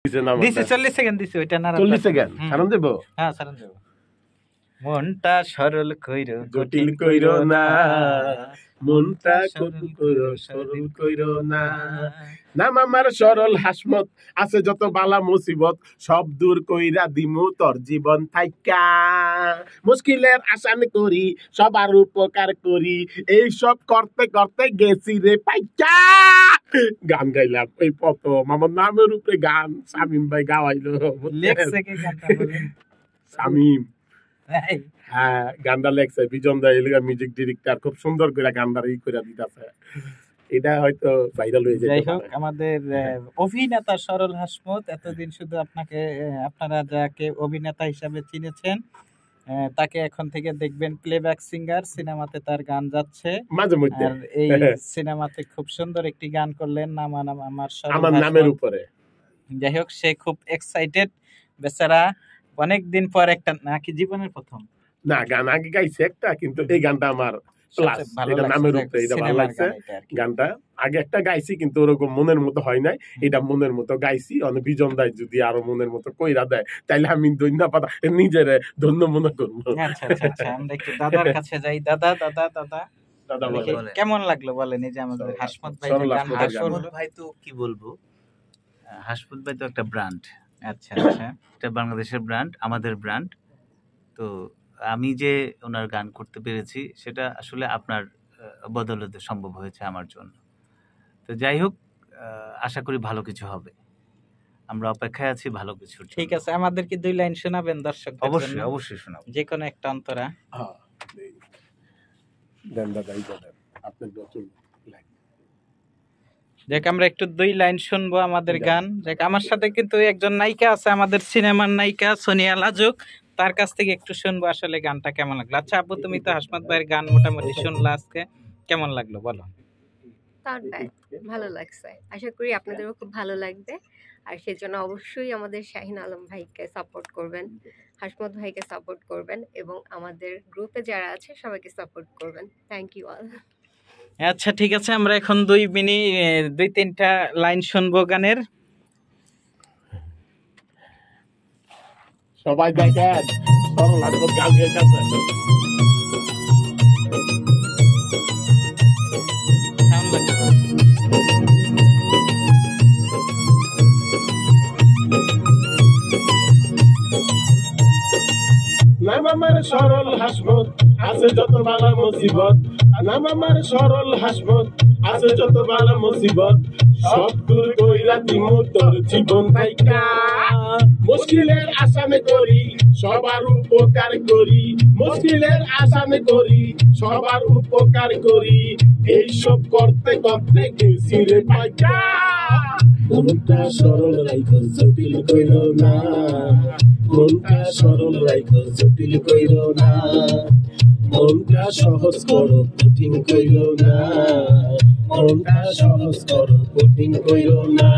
দিছে 40 সেকেন্ড দিছে ওইটা না 40 সেকেন্ড সারণ দেব হ্যাঁ সারণ দেব মনটা সরল কইরো জটিল কইরো না মনটা সরল কইরো না নাম আমার সরল হাসমত আছে যত বালা মুসিবত সব দূর কইরা দিমু তোর জীবন থাইকা মুশকিলের আসান করি সবার উপকার করি এই সব করতে করতে গেছি রে পাইকা গান গাইলাম এই প্রথম আমার নামের উপরে গান শামিম ভাই গাওয়াইলো লেখছে কে গানটা বলেন শামিম হ্যাঁ গানটা লেখছে বিজন দা এলাকা মিউজিক ডিরেক্টর খুব সুন্দর করে গানটা ই করে দিতেছে এটা হয়তো ভাইরাল হয়ে যায়। যাই হোক আমাদের অভিনেতা সরল হাসমত এতদিন শুধু আপনারা যাকে অভিনেতা হিসাবে চিনেছেন তাকে এখন থেকে দেখবেন প্লেব্যাক সিঙ্গার সিনেমাতে তার গান যাচ্ছে মাঝে মধ্যে আর এই সিনেমাতে খুব সুন্দর একটি গান করলেন নাম আমার নামের উপরে। যাই হোক সে খুব এক্সাইটেড বেচারা অনেক দিন পর একটা নাকি জীবনের প্রথম না গান আগে গাইছে একটা কিন্তু এই গানটা আমার প্লাস এটা নামের উপরে এটা ভালো লাগছে গানটা আগে একটা গাইছি কিন্তু ওরকম মনের মতো হয় নাই এটা মনের মতো গাইছি অনেক বিজন দাই যদি আরো মনের মতো কইরা দেয় তাইলে আমি ধন্যবাদ নিজের ধন্য মনে করবো। আচ্ছা আচ্ছা আচ্ছা আমরা একটু দাদার কাছে যাই। দাদা দাদা দাদা দাদা কেমন লাগলো বলেন এই যে আমাদের হাসমত ভাই গান হাসমত ভাই তো কি বলবো হাসমত ভাই তো একটা ব্র্যান্ড। আচ্ছা আচ্ছা এটা বাংলাদেশের ব্র্যান্ড আমাদের ব্র্যান্ড তো আমি যে ওনার গান করতে পেরেছি সেটা আসলে আপনার বদৌলতে সম্ভব হয়েছে আমার জন্য। তো যাই হোক আশা করি ভালো কিছু হবে আমরা অপেক্ষায় আছি ভালো কিছু। ঠিক আছে আমাদেরকে 2 লাইন শোনাবেন দর্শকদের? অবশ্যই অবশ্যই শোনাবো যে কোনো একটা অন্তরা। হ্যাঁ দেন দাদা এই দাদা আপনার নতুন লাইন দেখ আমরা একটু 2 লাইন শুনবো আমাদের গান। দেখ আমার সাথে কিন্তু একজন নায়িকা আছে আমাদের সিনেমার নায়িকা সোনিয়া লাজুক তার কাছ থেকে একটু শুনবো আসলে গানটা কেমন লাগলো। আচ্ছা আপু তুমি তো হাসমত ভাইয়ের গান মোটামুটি শুনলা আজকে কেমন লাগলো বলো? ভালো লাগছে আশা করি আপনাদেরও খুব ভালো লাগবে আর সেজন্য অবশ্যই আমাদের শাহিন আলম ভাইকে সাপোর্ট করবেন হাসমত ভাইকে সাপোর্ট করবেন এবং আমাদের গ্রুপে যারা আছে সবাইকে সাপোর্ট করবেন। Thank you all. আচ্ছা ঠিক আছে আমরা এখন 2-3টা লাইন শুনবো গানের। সবাই দেখেন সরল হাসমত গান গাইতেছে নাম আমার সরল হাসমত আছে যত বালা মুসিবত নাম আমার সরল হাসমত আছে যত বালা মুসিবত সব দূর কইরা দিমু তোর জীবন থাইকা মুশকিলের আসানে করি সবার উপকার করি মুশকিলের আসানে করি সবার উপকার করি এই সব করতে করতে গেছি রে পাইকা মনটা সরল রাইখো জটিল কইরো না মনটা সরল রাইখো জটিল কইরো না মনটা সহজ করো কঠিন কইরো না মনটা সহজ করো কঠিন কইরো না।